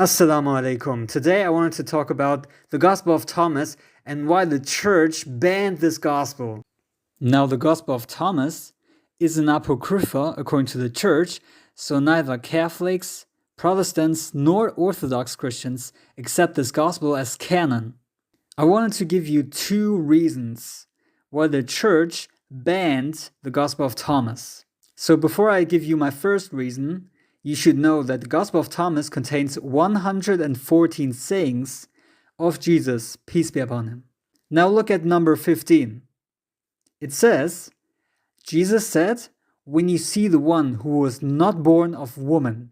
Assalamu alaikum. Today I wanted to talk about the Gospel of Thomas and why the church banned this gospel. Now, the Gospel of Thomas is an apocrypha according to the church, so neither Catholics, Protestants, nor Orthodox Christians accept this gospel as canon. I wanted to give you two reasons why the church banned the Gospel of Thomas. So before I give you my first reason, you should know that the Gospel of Thomas contains 114 sayings of Jesus, peace be upon him. Now look at number 15. It says, Jesus said, when you see the one who was not born of woman,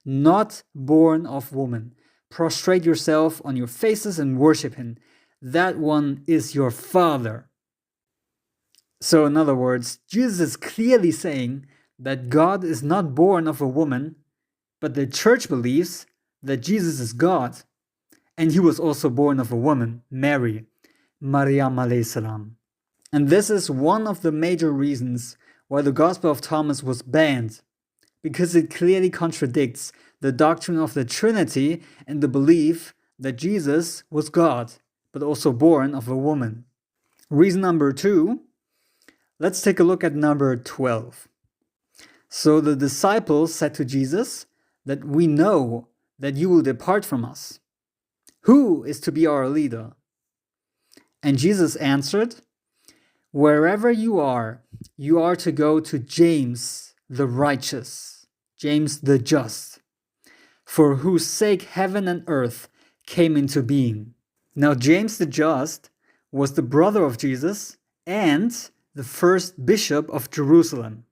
not born of woman, prostrate yourself on your faces and worship him. That one is your father. So in other words, Jesus is clearly saying that God is not born of a woman, but the church believes that Jesus is God. And he was also born of a woman, Mary, Maryam alayhi salam. And this is one of the major reasons why the Gospel of Thomas was banned, because it clearly contradicts the doctrine of the Trinity and the belief that Jesus was God, but also born of a woman. Reason number 2, let's take a look at number 12. So the disciples said to Jesus that we know that you will depart from us. Who is to be our leader? And Jesus answered, wherever you are to go to James the righteous, James the just, for whose sake heaven and earth came into being. Now James the just was the brother of Jesus and the first bishop of Jerusalem.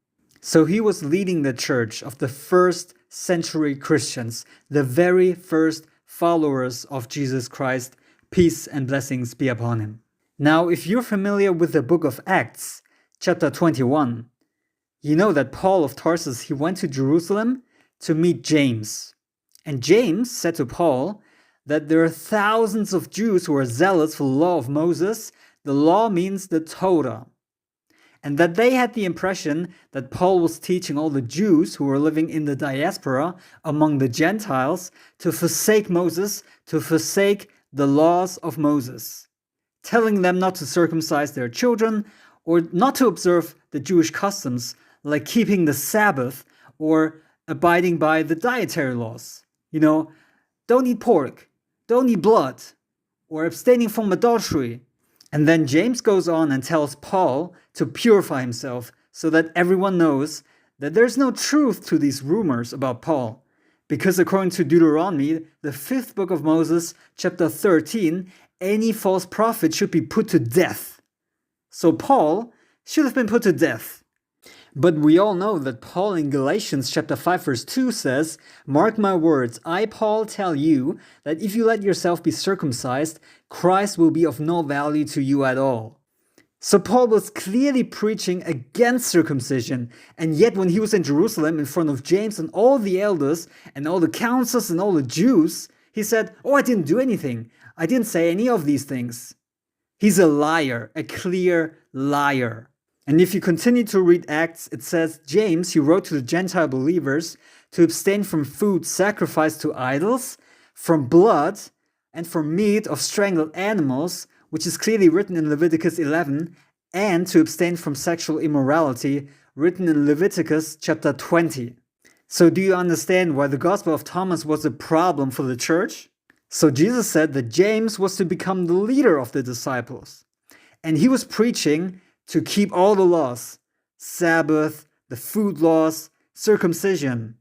So he was leading the church of the first century Christians, the very first followers of Jesus Christ, peace and blessings be upon him. Now, if you're familiar with the book of Acts, chapter 21, you know that Paul of Tarsus, he went to Jerusalem to meet James. And James said to Paul that there are thousands of Jews who are zealous for the law of Moses. The law means the Torah. And that they had the impression that Paul was teaching all the Jews who were living in the diaspora among the Gentiles to forsake Moses, to forsake the laws of Moses, telling them not to circumcise their children or not to observe the Jewish customs like keeping the Sabbath or abiding by the dietary laws. Don't eat pork, don't eat blood, or abstaining from adultery. And then James goes on and tells Paul to purify himself so that everyone knows that there's no truth to these rumors about Paul. Because according to Deuteronomy, the 5th book of Moses, chapter 13, any false prophet should be put to death. So Paul should have been put to death. But we all know that Paul in Galatians chapter 5 verse 2 says, mark my words, I, Paul, tell you that if you let yourself be circumcised, Christ will be of no value to you at all. So Paul was clearly preaching against circumcision, and yet when he was in Jerusalem in front of James and all the elders and all the councils and all the Jews, he said, I didn't do anything. I didn't say any of these things. He's a liar, a clear liar. And if you continue to read Acts, it says, James, he wrote to the Gentile believers to abstain from food sacrificed to idols, from blood, and from meat of strangled animals, which is clearly written in Leviticus 11, and to abstain from sexual immorality, written in Leviticus chapter 20. So do you understand why the Gospel of Thomas was a problem for the church? So Jesus said that James was to become the leader of the disciples. And he was preaching to keep all the laws, Sabbath, the food laws, circumcision.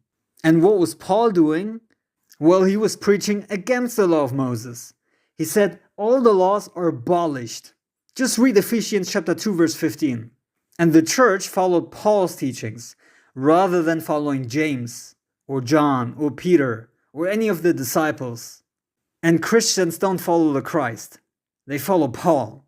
And what was Paul doing? Well, he was preaching against the law of Moses. He said all the laws are abolished. Just read Ephesians chapter 2 verse 15. And the church followed Paul's teachings rather than following James or John or Peter or any of the disciples. And Christians don't follow the Christ. They follow Paul.